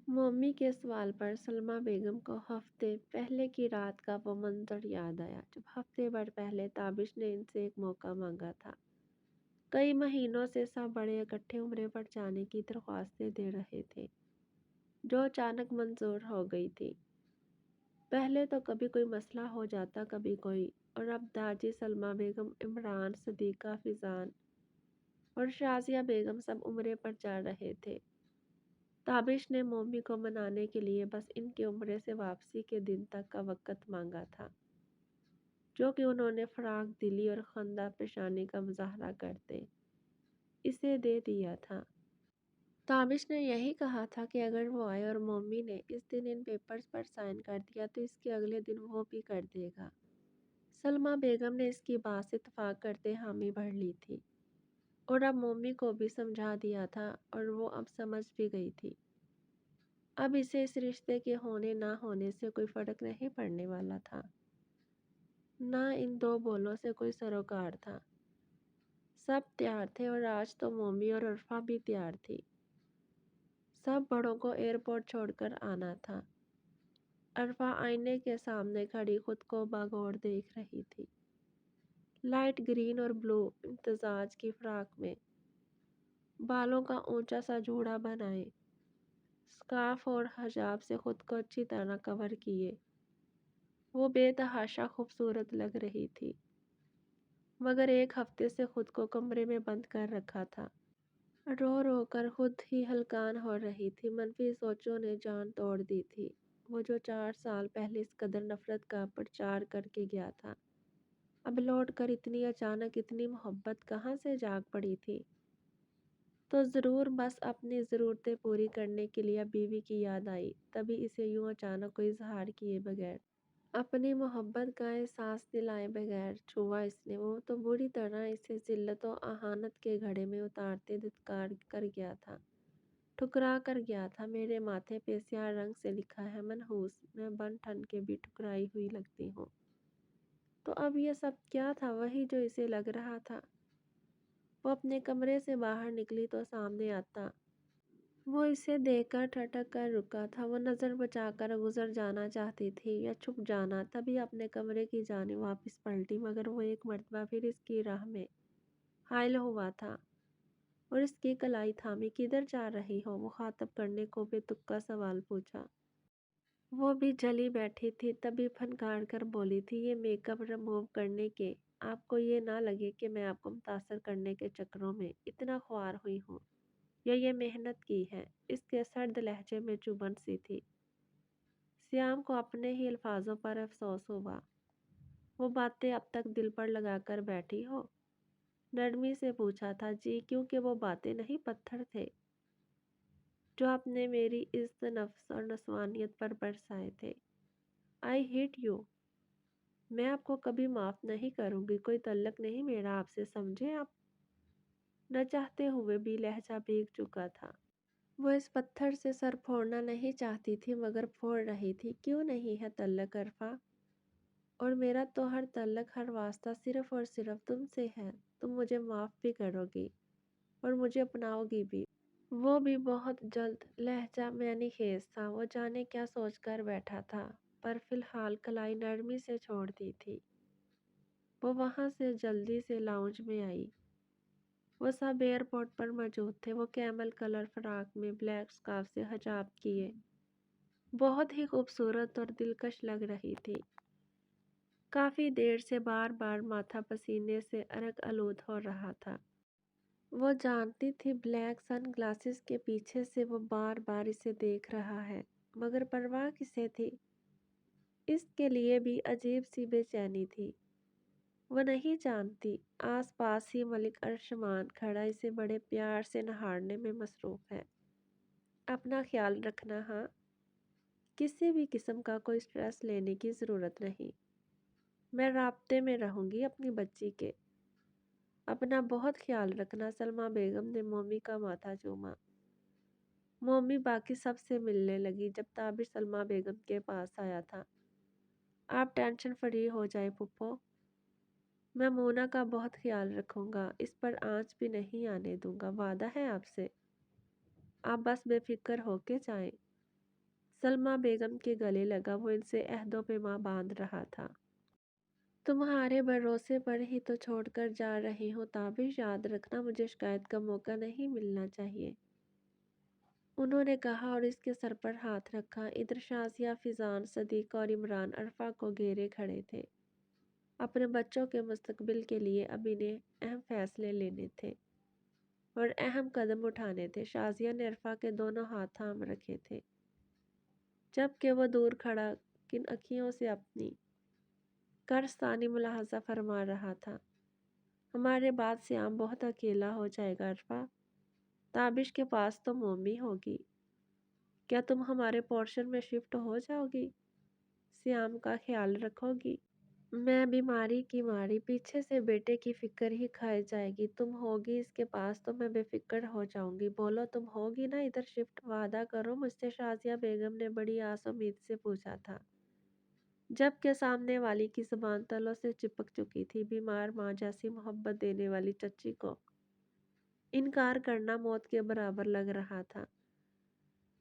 مومی کے سوال پر سلمیٰ بیگم کو ہفتے پہلے کی رات کا وہ منظر یاد آیا جب ہفتے بھر پہلے تابش نے ان سے ایک موقع مانگا تھا۔ کئی مہینوں سے سب بڑے اکٹھے عمرے پر جانے کی درخواستیں دے رہے تھے جو اچانک منظور ہو گئی تھی۔ پہلے تو کبھی کوئی مسئلہ ہو جاتا کبھی کوئی، اور اب داجی سلمیٰ بیگم، عمران، صدیقہ، فیضان اور شازیہ بیگم سب عمرے پر جا رہے تھے۔ تابش نے مومی کو منانے کے لیے بس ان کے عمرے سے واپسی کے دن تک کا وقت مانگا تھا، جو کہ انہوں نے فراق دلی اور خندہ پیشانی کا مظاہرہ کرتے اسے دے دیا تھا۔ تابش نے یہی کہا تھا کہ اگر وہ آئے اور مومی نے اس دن ان پیپرز پر سائن کر دیا تو اس کے اگلے دن وہ بھی کر دے گا۔ سلمیٰ بیگم نے اس کی بات سے اتفاق کرتے حامی بھر لی تھی اور اب مومی کو بھی سمجھا دیا تھا اور وہ اب سمجھ بھی گئی تھی۔ اب اسے اس رشتے کے ہونے نہ ہونے سے کوئی فرق نہیں پڑنے والا تھا، نہ ان دو بولوں سے کوئی سروکار تھا۔ سب تیار تھے اور آج تو مومی اور عرفہ بھی تیار تھی۔ سب بڑوں کو ایئرپورٹ چھوڑ کر آنا تھا۔ عرفہ آئینے کے سامنے کھڑی خود کو باغور دیکھ رہی تھی، لائٹ گرین اور بلو امتزاج کی فراق میں، بالوں کا اونچا سا جوڑا بنائے، اسکارف اور حجاب سے خود کو اچھی طرح کور کیے۔ وہ بے تحاشا خوبصورت لگ رہی تھی، مگر ایک ہفتے سے خود کو کمرے میں بند کر رکھا تھا۔ رو رو کر خود ہی ہلکان ہو رہی تھی، منفی سوچوں نے جان توڑ دی تھی۔ وہ جو 4 سال پہلے اس قدر نفرت کا پرچار کر کے گیا تھا، اب لوٹ کر اتنی اچانک اتنی محبت کہاں سے جاگ پڑی تھی؟ تو ضرور بس اپنی ضرورتیں پوری کرنے کے لیے بیوی کی یاد آئی، تبھی اسے یوں اچانک کوئی اظہار کیے بغیر، اپنی محبت کا احساس دلائے بغیر چھوا اس نے۔ وہ تو بری طرح اسے ذلت و اہانت کے گھڑے میں اتارتے دھتکار کر گیا تھا، ٹھکرا کر گیا تھا۔ میرے ماتھے پہ سیاہ رنگ سے لکھا ہے منحوس، میں بن ٹھن کے بھی ٹھکرائی ہوئی لگتی ہوں۔ تو اب یہ سب کیا تھا؟ وہی جو اسے لگ رہا تھا۔ وہ اپنے کمرے سے باہر نکلی تو سامنے آتا وہ اسے دیکھ کر ٹھٹک کر رکا تھا۔ وہ نظر بچا کر گزر جانا چاہتی تھی یا چھپ جانا، تبھی اپنے کمرے کی جانب واپس پلٹی، مگر وہ ایک مرتبہ پھر اس کی راہ میں حائل ہوا تھا اور اس کی کلائی تھامی۔ کدھر جا رہی ہو؟ مخاطب کرنے کو بے تکا سوال پوچھا۔ وہ بھی جلی بیٹھی تھی، تبھی پھنکار کر بولی تھی، یہ میک اپ ریموو کرنے کے آپ کو یہ نہ لگے کہ میں آپ کو متاثر کرنے کے چکروں میں اتنا خوار ہوئی ہوں یا یہ محنت کی ہے؟ اس کے سرد لہجے میں چبھن سی تھی۔ سیام کو اپنے ہی الفاظوں پر افسوس ہوا۔ وہ باتیں اب تک دل پر لگا کر بیٹھی ہو؟ نرمی سے پوچھا تھا۔ جی، کیونکہ وہ باتیں نہیں پتھر تھے جو آپ نے میری عزت نفس اور نسوانیت پر برسائے تھے۔ آئی ہیٹ یو، میں آپ کو کبھی معاف نہیں کروں گی۔ کوئی تعلق نہیں میرا آپ سے، سمجھے آپ؟ نہ چاہتے ہوئے بھی لہجہ بھیگ چکا تھا۔ وہ اس پتھر سے سر پھوڑنا نہیں چاہتی تھی مگر پھوڑ رہی تھی۔ کیوں نہیں ہے تعلق عرفہ؟ اور میرا تو ہر تعلق، ہر واسطہ صرف اور صرف تم سے ہے۔ تم مجھے معاف بھی کرو گی اور مجھے اپناؤ گی بھی۔ وہ بھی بہت جلد۔ لہجہ معنی خیز تھا۔ وہ جانے کیا سوچ کر بیٹھا تھا، پر فی الحال کلائی نرمی سے چھوڑ دی تھی۔ وہ وہاں سے جلدی سے لاؤنج میں آئی۔ وہ سب ایئرپورٹ پر موجود تھے۔ وہ کیمل کلر فراق میں بلیک اسکارف سے حجاب کیے بہت ہی خوبصورت اور دلکش لگ رہی تھی۔ کافی دیر سے بار بار ماتھا پسینے سے عرق آلود ہو رہا تھا۔ وہ جانتی تھی بلیک سن گلاسز کے پیچھے سے وہ بار بار اسے دیکھ رہا ہے، مگر پرواہ کسے تھی؟ اس کے لیے بھی عجیب سی بے چینی تھی۔ وہ نہیں جانتی، آس پاس ہی ملک ارشمان کھڑا اسے بڑے پیار سے نہارنے میں مصروف ہے۔ اپنا خیال رکھنا، ہاں؟ کسی بھی قسم کا کوئی سٹریس لینے کی ضرورت نہیں۔ میں رابطے میں رہوں گی اپنی بچی کے۔ اپنا بہت خیال رکھنا۔ سلمیٰ بیگم نے مومی کا ماتھا چوما۔ مومی باقی سب سے ملنے لگی جب تابش سلمیٰ بیگم کے پاس آیا تھا۔ آپ ٹینشن فری ہو جائیں پھپھو، میں مونا کا بہت خیال رکھوں گا، اس پر آنچ بھی نہیں آنے دوں گا، وعدہ ہے آپ سے؟ آپ بس بے فکر ہو کے جائیں۔ सलमा बेगम के गले लगा, वो इनसे अहदो पेमा बांध रहा था। तुम्हारे भरोसे पर ही तो छोड़कर जा रही हूँ ताबिश, याद रखना मुझे शिकायत का मौका नहीं मिलना चाहिए, उन्होंने कहा और इसके सर पर हाथ रखा। इधर शाजिया, फिजान, सदीक और इमरान अरफा को घेरे खड़े थे। अपने बच्चों के मुस्तकबिल के लिए अब इन्हें अहम फैसले लेने थे और अहम कदम उठाने थे। शाजिया ने अरफा के दोनों हाथ थाम रखे थे, जबकि वो दूर खड़ा किन अखियों से अपनी कारस्तानी मुलाहजा फरमा रहा था। हमारे बाद श्याम बहुत अकेला हो जाएगा अरफा, ताबिश के पास तो मोमी होगी, क्या तुम हमारे पोर्शन में शिफ्ट हो जाओगी, श्याम का ख्याल रखोगी। मैं बीमारी की मारी पीछे से बेटे की फिक्र ही खाई जाएगी, तुम होगी इसके पास तो मैं बेफिक्र हो जाऊंगी। बोलो तुम होगी ना इधर शिफ्ट, वादा करो मुझसे, शाजिया बेगम ने बड़ी आस उम्मीद से पूछा था, जबकि सामने वाली की जुबान तलों से चिपक चुकी थी। बीमार माँ जैसी मोहब्बत देने वाली चच्ची को इनकार करना मौत के बराबर लग रहा था।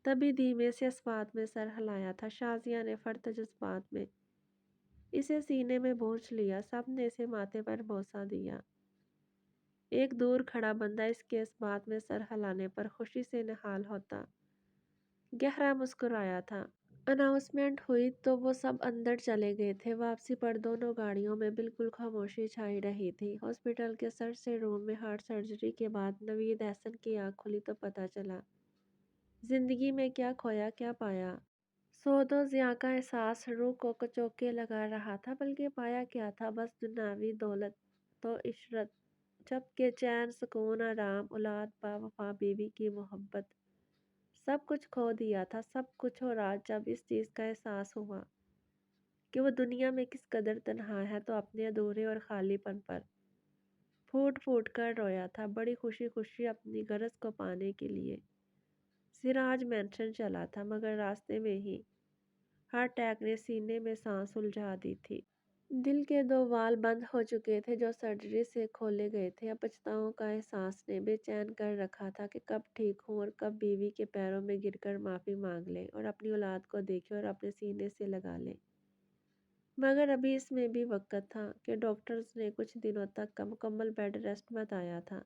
तभी धीमे से इस बात में सर हिलाया था। शाजिया ने फर्त जज्बात में इसे सीने में बोझ लिया, सब ने इसे माथे पर बोसा दिया। एक दूर खड़ा बंदा इसके इस बात में सर हिलाने पर खुशी से निहाल होता गहरा मुस्कुराया था। अनाउंसमेंट हुई तो वो सब अंदर चले गए थे। वापसी पर दोनों गाड़ियों में बिल्कुल खामोशी छाई रही थी। हॉस्पिटल के सर्जरी रूम में हार्ट सर्जरी के बाद नवीद एहसन की आँख खुली तो पता चला जिंदगी में क्या खोया क्या पाया। सौदो ज़िया का एहसास रूह को कचोके लगा रहा था, बल्कि पाया क्या था, बस दुनियावी दौलत तो इशरत, जबकि चैन, सुकून, आराम, औलाद, बावफा बीवी की मोहब्बत, सब कुछ खो दिया था। सब कुछ। और आज जब इस चीज़ का एहसास हुआ कि वो दुनिया में किस कदर तन्हा है, तो अपने अधूरे और खालीपन पर फूट फूट कर रोया था। बड़ी खुशी खुशी अपनी गरज को पाने के लिए सिराज मैंशन चला था, मगर रास्ते में ही हार्ट अटैक ने सीने में सांस उलझा दी थी। दिल के दो वाल बंद हो चुके थे जो सर्जरी से खोले गए थे। अब पछताओं का एहसास ने बेचैन कर रखा था कि कब ठीक हूँ और कब बीवी के पैरों में गिरकर माफ़ी मांग ले और अपनी औलाद को देखे और अपने सीने से लगा ले। मगर अभी इसमें भी वक्त था कि डॉक्टर्स ने कुछ दिनों तक का मुकम्मल बेड रेस्ट बताया था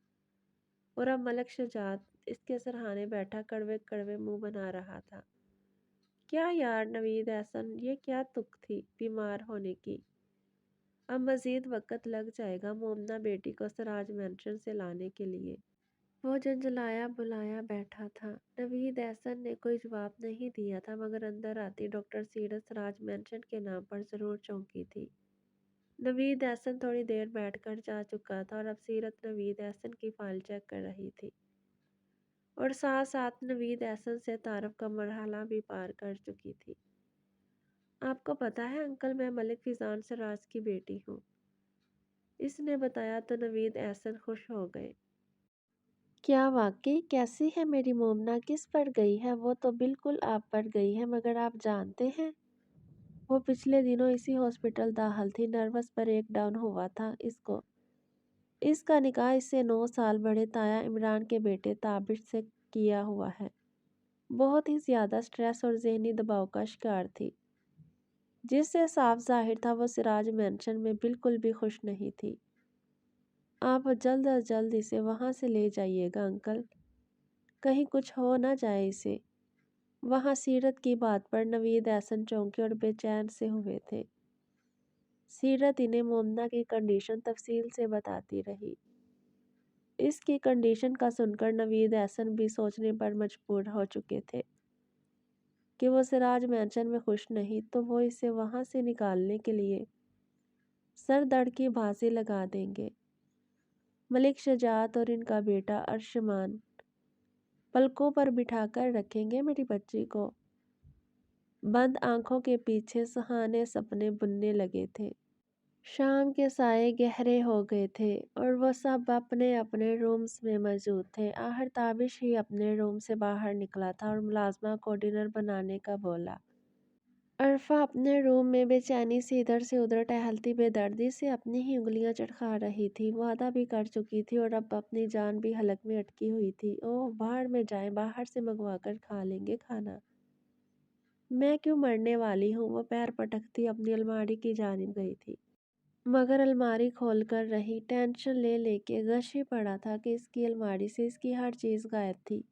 और अब मलक शजात इसके सरहाने बैठा कड़वे कड़वे मुंह बना रहा था। क्या यार नवीद एहसन, ये क्या तुक थी बीमार होने की। अब मज़ीद वक़्त लग जाएगा मोमना बेटी को सिराज मैंशन से लाने के लिए। वो झंझलाया बुलाया बैठा था। नवीद एहसन ने कोई जवाब नहीं दिया था, मगर अंदर आती डॉक्टर सीरत सिराज मैंशन के नाम पर ज़रूर चौंकी थी। नवीद एहसन थोड़ी देर बैठकर जा चुका था और अब सीरत नवीद एहसन की फाइल चेक कर रही थी और साथ साथ नवीद एहसन से तारफ़ का मरहला भी पार कर चुकी थी। आपको पता है अंकल, मैं मलिक फिजान सिराज की बेटी हूँ, इसने बताया तो नवीद एहसन खुश हो गए। क्या वाकई? कैसी है मेरी मोमना, किस पर गई है? वो तो बिल्कुल आप पर गई है, मगर आप जानते हैं वो पिछले दिनों इसी हॉस्पिटल दाखिल थी, नर्वस ब्रेक डाउन हुआ था इसको। इसका निकाह इससे 9 साल बड़े ताया इमरान के बेटे ताबिश से किया हुआ है। बहुत ही ज़्यादा स्ट्रेस और ज़हनी दबाव का शिकार थी, जिससे साफ जाहिर था वो सिराज मैंशन में बिल्कुल भी खुश नहीं थी। आप जल्द अज जल्द इसे वहाँ से ले जाइएगा अंकल, कहीं कुछ हो ना जाए इसे। वहाँ सीरत की बात पर नवीद एहसन चौंके और बेचैन से हुए थे। सीरत इन्हें मोमना की कंडीशन तफसील से बताती रही। इसकी कंडीशन का सुनकर नवीद एहसन भी सोचने पर मजबूर हो चुके थे कि वो सिराज मैंशन में खुश नहीं, तो वो इसे वहाँ से निकालने के लिए सर दड़ की बाजी लगा देंगे। मलिक शजात और इनका बेटा अरशमान पलकों पर बिठाकर रखेंगे मेरी बच्ची को। बंद आंखों के पीछे सुहाने सपने बुनने लगे थे। शाम के साए गहरे हो गए थे और वो सब अपने अपने रूम्स में मौजूद थे। आहर ताबिश ही अपने रूम से बाहर निकला था और मुलाजमा को डिनर बनाने का बोला। अरफा अपने रूम में बेचैनी से इधर से उधर टहलती बेदर्दी से अपनी ही उंगलियां चटखा रही थी। वादा भी कर चुकी थी और अब अपनी जान भी हलक में अटकी हुई थी। ओह बाहर में जाएं, बाहर से मंगवा कर खा लेंगे खाना। मैं क्यों मरने वाली हूँ? वो पैर पटकती अपनी अलमारी की जानिब गई थी, मगर अलमारी खोल कर रही। टेंशन ले लेके गश ही पड़ा था कि इसकी अलमारी से इसकी हर चीज़ गायब थी।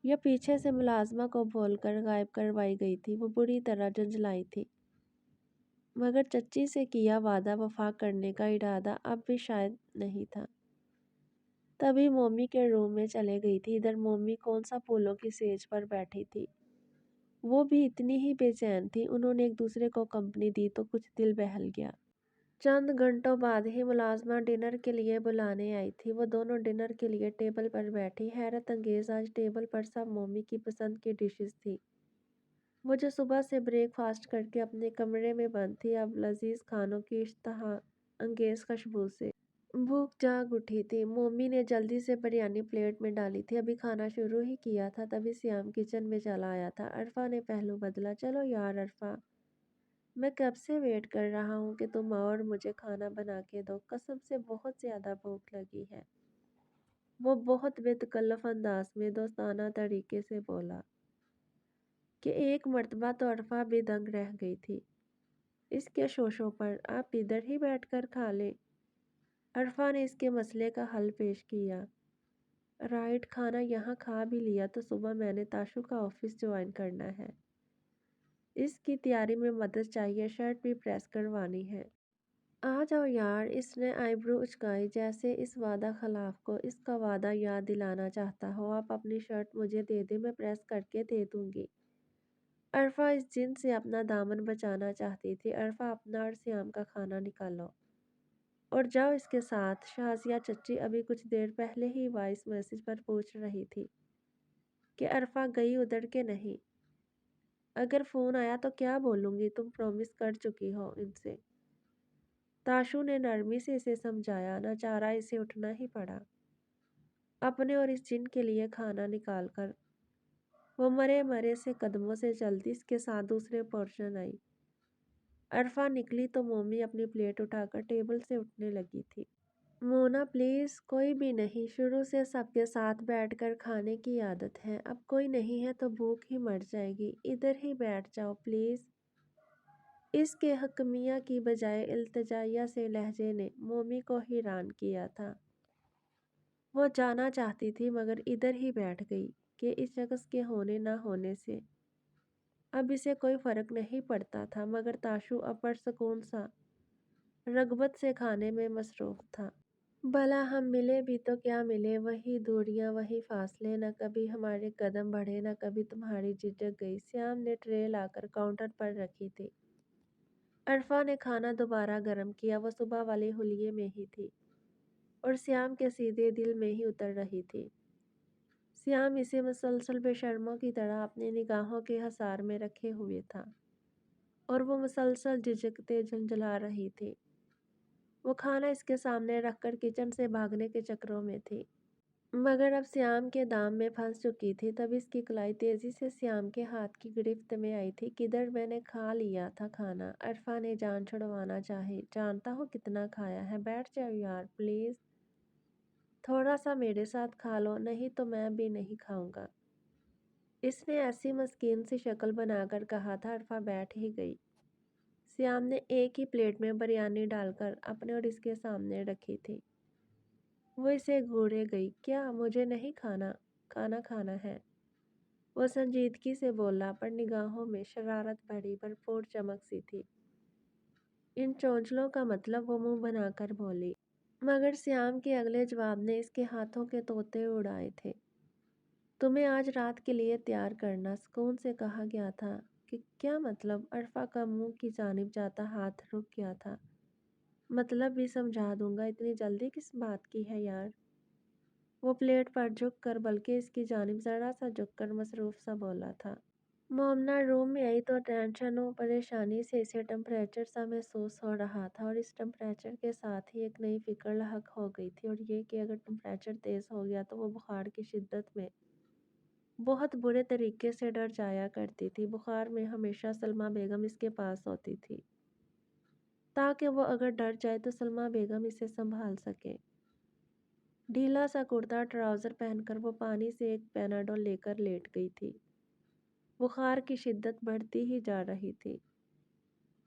यह पीछे से मुलाजमा को बोलकर गायब करवाई गई थी। वो बुरी तरह झंझलाई थी, मगर चच्ची से किया वादा वफा करने का इरादा अब भी शायद नहीं था। तभी मम्मी के रूम में चले गई थी। इधर मम्मी कौन सा फूलों की सेज पर बैठी थी। वो भी इतनी ही बेचैन थी। उन्होंने एक दूसरे को कंपनी दी तो कुछ दिल बहल गया। चंद घंटों बाद ही मुलाजमा डिनर के लिए बुलाने आई थी। वो दोनों डिनर के लिए टेबल पर बैठी। हैरत अंगेज आज टेबल पर सब मम्मी की पसंद की डिशेस थी। वो जो सुबह से ब्रेकफास्ट करके अपने कमरे में बंद थी, अब लजीज खानों की इश्तहा अंगेज खुशबू से भूख जाग उठी थी। मम्मी ने जल्दी से बिरयानी प्लेट में डाली थी। अभी खाना शुरू ही किया था, तभी सियाम किचन में चला आया था। अरफा ने पहलू बदला। चलो यार अरफा, मैं कब से वेट कर रहा हूँ कि तुम आओ और मुझे खाना बना के दो। कसम से बहुत ज़्यादा भूख लगी है। वो बहुत बेतकल्लफ अंदाज में दोस्ताना तरीके से बोला कि एक मर्तबा तो अरफा भी दंग रह गई थी इसके शोशों पर। आप इधर ही बैठकर खा लें। अरफा ने इसके मसले का हल पेश किया। राइट, खाना यहाँ खा भी लिया तो सुबह मैंने ताशु का ऑफिस ज्वाइन करना है। इसकी तैयारी में मदद चाहिए, शर्ट भी प्रेस करवानी है। आ जाओ यार। इसने आईब्रो उचकाई, जैसे इस वादा खिलाफ को इसका वादा याद दिलाना चाहता हो। आप अपनी शर्ट मुझे दे दे, मैं प्रेस करके दे दूंगी। अरफा इस जिन से अपना दामन बचाना चाहती थी। अरफा, अपना और सियाम का खाना निकालो और जाओ इसके साथ। शाजिया चच्ची अभी कुछ देर पहले ही वॉइस मैसेज पर पूछ रही थी कि अरफा गई उधर के नहीं। अगर फ़ोन आया तो क्या बोलूँगी? तुम प्रॉमिस कर चुकी हो इनसे। ताशु ने नरमी से इसे समझाया। न चारा इसे उठना ही पड़ा। अपने और इस जिन के लिए खाना निकाल कर वो मरे मरे से कदमों से चलती इसके साथ दूसरे पोर्शन आई। अरफा निकली तो मोमी अपनी प्लेट उठाकर टेबल से उठने लगी थी। मोना प्लीज़। कोई भी नहीं, शुरू से सबके साथ बैठकर खाने की आदत है। अब कोई नहीं है तो भूख ही मर जाएगी। इधर ही बैठ जाओ प्लीज़। इसके हकमिया की बजाय इल्तिजाइया से लहजे ने मोमी को हैरान किया था। वो जाना चाहती थी मगर इधर ही बैठ गई कि इस शख्स के होने ना होने से अब इसे कोई फ़र्क नहीं पड़ता था। मगर ताशु अब पुरसुकून सा रगबत से खाने में मसरूफ़ था। भला हम मिले भी तो क्या मिले? वही दूरियां, वही फासले। न कभी हमारे कदम बढ़े, न कभी तुम्हारी झिझक गई। श्याम ने ट्रे लाकर काउंटर पर रखी थी। अरफा ने खाना दोबारा गर्म किया। वो सुबह वाले हुलिये में ही थी और श्याम के सीधे दिल में ही उतर रही थी। श्याम इसे मुसलसल बेशर्मों की तरह अपनी निगाहों के हसार में रखे हुए था और वो मुसलसल झिझकते झंझला रही थी। वो खाना इसके सामने रखकर किचन से भागने के चक्करों में थी, मगर अब श्याम के दाम में फंस चुकी थी। तब इसकी कलाई तेजी से श्याम के हाथ की गिरफ्त में आई थी। किधर? मैंने खा लिया था खाना। अरफा ने जान छुड़वाना चाही। जानता हूँ कितना खाया है। बैठ जाओ यार प्लीज़। थोड़ा सा मेरे साथ खा लो, नहीं तो मैं भी नहीं खाऊंगा। इसने ऐसी मस्कीन सी शक्ल बनाकर कहा था। अरफा बैठ ही गई। श्याम ने एक ही प्लेट में बिरयानी डालकर अपने और इसके सामने रखी थी। वो इसे घूरे गई। क्या मुझे नहीं खाना? खाना खाना है, वो संजीदगी से बोला, पर निगाहों में शरारत भरी भरपूर चमक सी थी। इन चौंचलों का मतलब? वो मुंह बनाकर बोली। मगर श्याम के अगले जवाब ने इसके हाथों के तोते उड़ाए थे। तुम्हें आज रात के लिए तैयार करना सुकून से कहा गया था। कि क्या मतलब? अरफा का मुंह की जानिब जाता हाथ रुक गया था। मतलब भी समझा दूंगा। इतनी जल्दी किस बात की है यार? वो प्लेट पर झुक कर, बल्कि इसकी जानिब ज़रा सा झुककर मसरूफ़ सा बोला था। मोमना रूम में आई तो टेंशन और परेशानी से इसे टेम्परेचर सा महसूस हो रहा था और इस टेम्परेचर के साथ ही एक नई फ़िक्र लाहक हो गई थी, और ये कि अगर टेम्परेचर तेज़ हो गया तो वो बुखार की शिद्दत में बहुत बुरे तरीके से डर जाया करती थी। बुखार में हमेशा सलमा बेगम इसके पास होती थी ताकि वो अगर डर जाए तो सलमा बेगम इसे संभाल सके। ढीला सा कुर्ता ट्राउज़र पहनकर वो पानी से एक पैनाडोल लेकर लेट गई थी। बुखार की शिद्दत बढ़ती ही जा रही थी।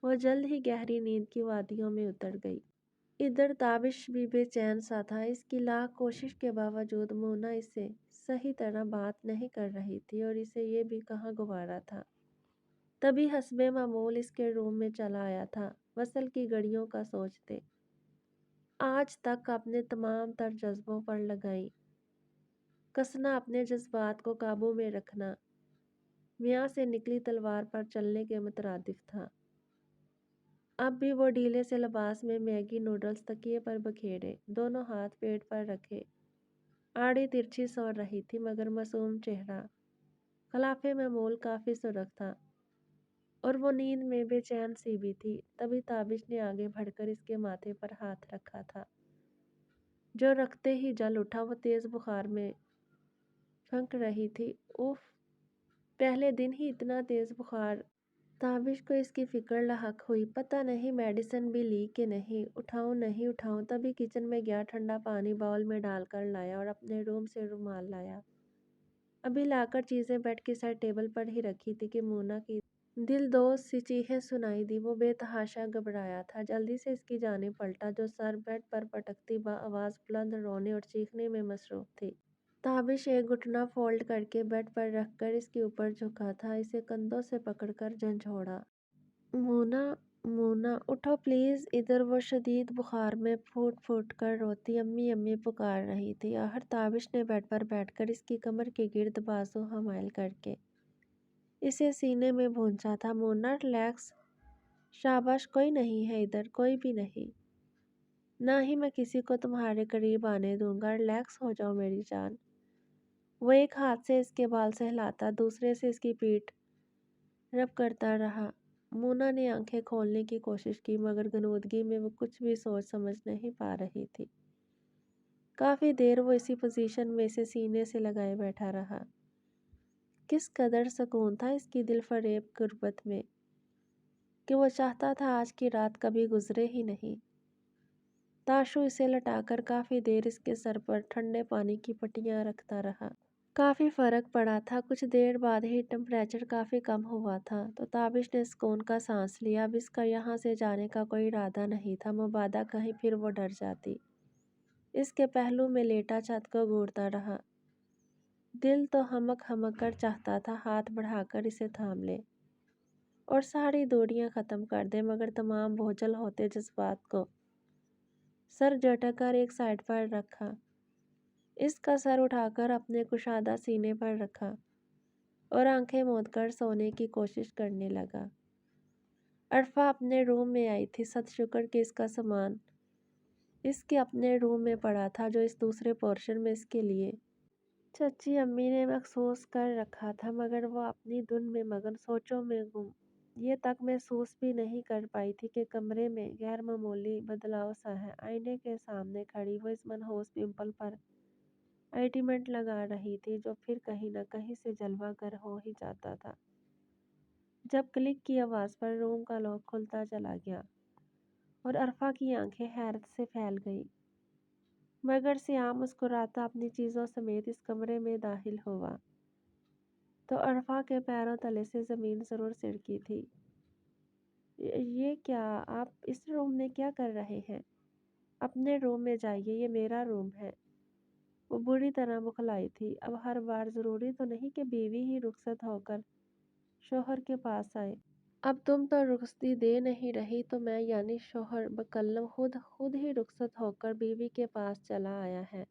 वो जल्द ही गहरी नींद की वादियों में उतर गई। इधर ताबिश भी बेचैन सा था। इसकी लाख कोशिश के बावजूद मोना इससे सही तरह बात नहीं कर रही थी और इसे ये भी कहाँ गुवारा था। तभी हस्बे मामूल इसके रूम में चला आया था, वसल की घड़ियों का सोचते। आज तक अपने तमाम तर जज्बों पर लगाई, कसना, अपने जज्बात को काबू में रखना मियाँ से निकली तलवार पर चलने के मुतरादिफ था। अब भी वो ढीले से लिबास में मैगी नूडल्स तकिए पर बखेरे, दोनों हाथ पेट पर रखे, आड़ी तिरछी सो रही थी मगर मासूम चेहरा खिलाफे मामूल काफी सुरख था और वो नींद में बेचैन सी भी थी। तभी ताबिश ने आगे बढ़कर इसके माथे पर हाथ रखा था, जो रखते ही जल उठा। वो तेज बुखार में फंक रही थी। उफ, पहले दिन ही इतना तेज बुखार। ताबिश को इसकी फिक्र लाहक हुई, पता नहीं मेडिसिन भी ली कि नहीं, उठाऊं नहीं उठाऊं। तभी किचन में गया, ठंडा पानी बाउल में डालकर लाया और अपने रूम से रुमाल लाया। अभी लाकर चीजें बेड की साइड टेबल पर ही रखी थी कि मोना की दिल दोस्त सी चीखें सुनाई दी। वो बेतहाशा घबराया था, जल्दी से इसकी जानिब पलटा, जो सर बेड पर पटकती आवाज बुलंद रोने और चीखने में मसरूफ थी। ताबिश एक घुटना फोल्ड करके बेड पर रखकर इसके ऊपर झुका था, इसे कंधों से पकड़कर झंझोड़ा। मोना, मोना उठो प्लीज। इधर वो शदीद बुखार में फूट फूट कर रोती अम्मी अम्मी पुकार रही थी। आहर ताबिश ने बेड पर बैठकर इसकी कमर के गिर्द बाजू हमायल करके इसे सीने में भूंचा था। मोना रिलैक्स, शाबाश, कोई नहीं है इधर, कोई भी नहीं, ना ही मैं किसी को तुम्हारे करीब आने दूंगा। रिलैक्स हो जाओ मेरी जान। वो एक हाथ से इसके बाल सहलाता, दूसरे से इसकी पीठ रब करता रहा। मोना ने आंखें खोलने की कोशिश की मगर गनूदगी में वो कुछ भी सोच समझ नहीं पा रही थी। काफी देर वो इसी पोजीशन में इसे सीने से लगाए बैठा रहा। किस कदर सुकून था इसकी दिल फरेब गुर्बत में कि वो चाहता था आज की रात कभी गुजरे ही नहीं। ताशु इसे लटाकर काफी देर इसके सर पर ठंडे पानी की पट्टियां रखता रहा। काफी फर्क पड़ा था। कुछ देर बाद ही टेम्परेचर काफी कम हुआ था तो ताबिश ने सुकून का सांस लिया। अब इसका यहाँ से जाने का कोई इरादा नहीं था, मुबादा कहीं फिर वो डर जाती। इसके पहलू में लेटा छत को घूरता रहा। दिल तो हमक हमक कर चाहता था हाथ बढ़ाकर इसे थाम ले और सारी दूरियां खत्म कर दे, मगर तमाम बोझल होते जज्बात को सर झटक कर एक साइड पर रखा। इसका सर उठाकर अपने कुशादा सीने पर रखा और आंखें मूंद कर सोने की कोशिश करने लगा। अरफा अपने रूम में आई थी। सतशुक्र कि इसका सामान इसके अपने रूम में पड़ा था, जो इस दूसरे पोर्शन में इसके लिए चची अम्मी ने मखसूस कर रखा था, मगर वो अपनी धुन में मगन, सोचों में गुम, ये तक महसूस भी नहीं कर पाई थी कि कमरे में गैर मामूली बदलाव सा है। आईने के सामने खड़ी वो इस मनहूस पिंपल पर ऑइंटमेंट लगा रही थी, जो फिर कहीं न कहीं से जलवागर हो ही जाता था। जब क्लिक की आवाज़ पर रूम का लॉक खुलता चला गया और अरफा की आंखें हैरत से फैल गईं, मगर सियाम मुस्कुराता अपनी चीज़ों समेत इस कमरे में दाखिल हुआ तो अरफा के पैरों तले से ज़मीन ज़रूर सिरकी थी। ये क्या, आप इस रूम में क्या कर रहे हैं? अपने रूम में जाइए, ये मेरा रूम है। वो बुरी तरह बुखलाई थी। अब हर बार ज़रूरी तो नहीं कि बीवी ही रुखसत होकर शोहर के पास आए। अब तुम तो रुखसती दे नहीं रही तो मैं यानी शोहर बकल्लम खुद ही रुखसत होकर बीवी के पास चला आया है,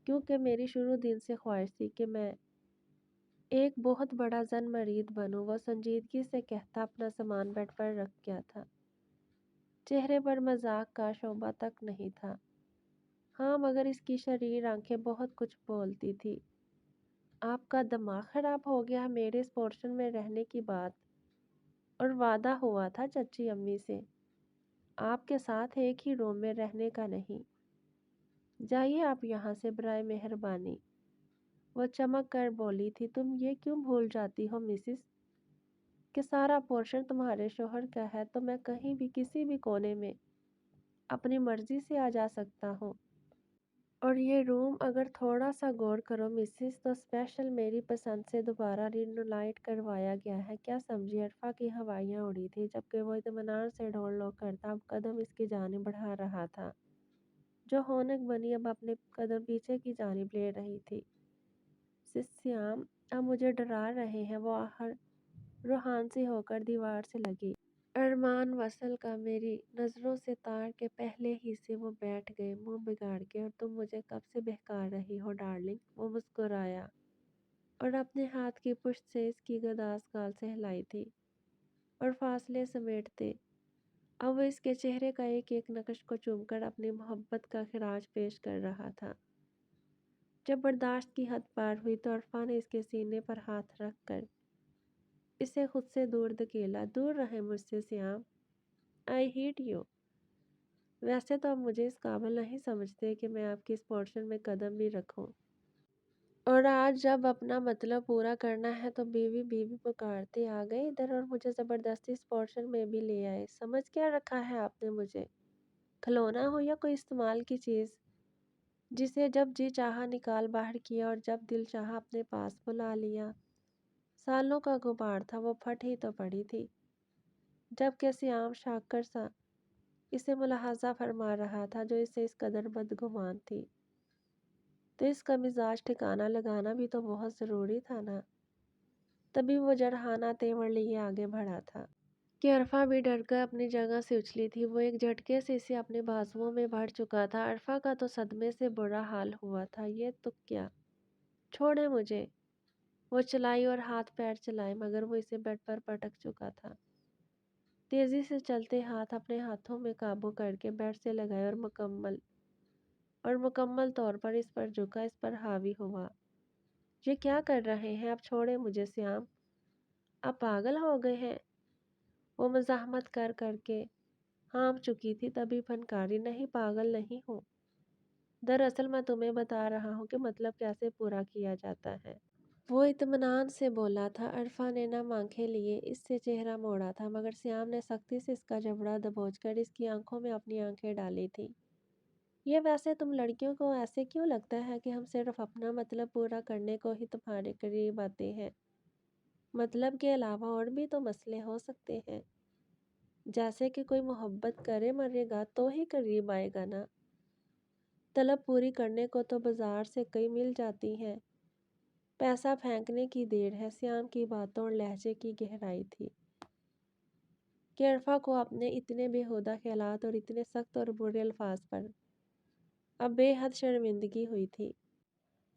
क्योंकि मेरी शुरू दिन से ख्वाहिश थी कि मैं एक बहुत बड़ा जन मरीद बनूं। वो संजीदगी से कहता अपना सामान बेड पर रख गया था। चेहरे पर मजाक का शोभा तक नहीं था। हाँ, मगर इसकी शरीर आंखें बहुत कुछ बोलती थी। आपका दिमाग खराब हो गया? मेरे इस पोर्शन में रहने की बात और वादा हुआ था चची अम्मी से, आपके साथ एक ही रूम में रहने का नहीं। जाइए आप यहाँ से बराए मेहरबानी। वो चमक कर बोली थी, तुम ये क्यों भूल जाती हो मिसिस कि सारा पोर्शन तुम्हारे शोहर का है, तो मैं कहीं भी किसी भी कोने में अपनी मर्जी से आ जा सकता हूँ। اور یہ روم اگر تھوڑا سا غور کرو مسز تو اسپیشل میری پسند سے دوبارہ رینوویٹ کروایا گیا ہے۔ کیا سمجھی؟ عرفا کی ہوائیاں اڑی تھی جبکہ وہ اطمینان سے ڈھول لو کرتا اب قدم اس کی جانب بڑھا رہا تھا۔ جو ہونک بنی اب اپنے قدم پیچھے کی جانب لے رہی تھی۔ سیام اب مجھے ڈرا رہے ہیں، وہ آخر روحان سی ہو کر دیوار سے لگی۔ ارمان وصل کا میری نظروں سے تار کے پہلے ہی سے وہ بیٹھ گئے منہ بگاڑ کے۔ اور تم مجھے کب سے بہکا رہی ہو ڈارلنگ؟ وہ مسکرایا اور اپنے ہاتھ کی پشت سے اس کی گداز گال سے ہلائی تھی اور فاصلے سمیٹتے اب وہ اس کے چہرے کا ایک ایک نقش کو چوم کر اپنی محبت کا خراج پیش کر رہا تھا۔ جب برداشت کی حد پار ہوئی تو عرفا نے اس کے سینے پر ہاتھ رکھ کر اسے خود سے دور دھکیلا۔ دور رہے مجھ سے سیام، آئی ہیٹ یو۔ ویسے تو اب مجھے اس قابل نہیں سمجھتے کہ میں آپ کی اس پورشن میں قدم بھی رکھوں، اور آج جب اپنا مطلب پورا کرنا ہے تو بیوی بیوی پکارتے آ گئے ادھر اور مجھے زبردستی اس پورشن میں بھی لے آئے۔ سمجھ کیا رکھا ہے آپ نے مجھے؟ کھلونا ہو یا کوئی استعمال کی چیز جسے جب جی چاہا نکال باہر کیا اور جب دل چاہا اپنے پاس بلا لیا؟ سالوں کا غبار تھا، وہ پھٹ ہی تو پڑی تھی۔ جبکہ سیام شاکر سا اسے ملاحظہ فرما رہا تھا جو اسے اس قدر بدگمان تھی، تو اس کا مزاج ٹھکانہ لگانا بھی تو بہت ضروری تھا نا۔ تبھی وہ جرحانہ تیور لیے آگے بڑھا تھا کہ عرفا بھی ڈر کر اپنی جگہ سے اچھلی تھی۔ وہ ایک جھٹکے سے اسے اپنے بازوؤں میں بھر چکا تھا۔ عرفا کا تو صدمے سے برا حال ہوا تھا۔ یہ تو کیا؟ چھوڑیں مجھے۔ وہ چلائی اور ہاتھ پیر چلائے مگر وہ اسے بیڈ پر پٹک چکا تھا۔ تیزی سے چلتے ہاتھ اپنے ہاتھوں میں قابو کر کے بیڈ سے لگائے اور مکمل طور پر اس پر جھکا، اس پر حاوی ہوا۔ یہ کیا کر رہے ہیں آپ؟ چھوڑیں مجھے سیام، آپ پاگل ہو گئے ہیں؟ وہ مزاحمت کر کر کے ہانپ چکی تھی تبھی فنکاری، نہیں پاگل نہیں ہوں، دراصل میں تمہیں بتا رہا ہوں کہ مطلب کیسے پورا کیا جاتا ہے۔ وہ اطمینان سے بولا تھا۔ عرفا نے نم آنکھیں لیے اس سے چہرہ موڑا تھا مگر سیام نے سختی سے اس کا جبڑا دبوچ کر اس کی آنکھوں میں اپنی آنکھیں ڈالی تھی۔ یہ ویسے تم لڑکیوں کو ایسے کیوں لگتا ہے کہ ہم صرف اپنا مطلب پورا کرنے کو ہی تمہارے قریب آتے ہیں؟ مطلب کے علاوہ اور بھی تو مسئلے ہو سکتے ہیں، جیسے کہ کوئی محبت کرے مرے گا تو ہی قریب آئے گا نا۔ طلب پوری کرنے کو تو بازار سے کئی مل جاتی ہیں، پیسہ پھینکنے کی دیر ہے۔ سیام کی باتوں اور لہجے کی گہرائی تھی کہ عرفا کو اپنے اتنے بےہودہ خیالات اور اتنے سخت اور برے الفاظ پر اب بے حد شرمندگی ہوئی تھی۔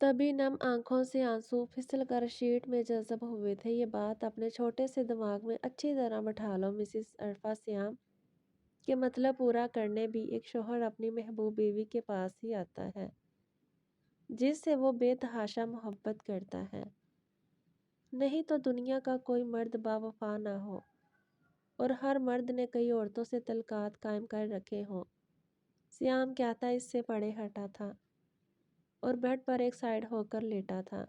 تبھی نم آنکھوں سے آنسو پھسل کر شیٹ میں جذب ہوئے تھے۔ یہ بات اپنے چھوٹے سے دماغ میں اچھی طرح بٹھا لو مسز عرفا سیام، کہ مطلب پورا کرنے بھی ایک شوہر اپنی محبوب بیوی کے پاس ہی آتا ہے جس سے وہ بے تحاشا محبت کرتا ہے۔ نہیں تو دنیا کا کوئی مرد با وفا نہ ہو اور ہر مرد نے کئی عورتوں سے تعلقات قائم کر رکھے ہوں۔ سیام کہتا اس سے پڑے ہٹا تھا اور بیڈ پر ایک سائیڈ ہو کر لیٹا تھا۔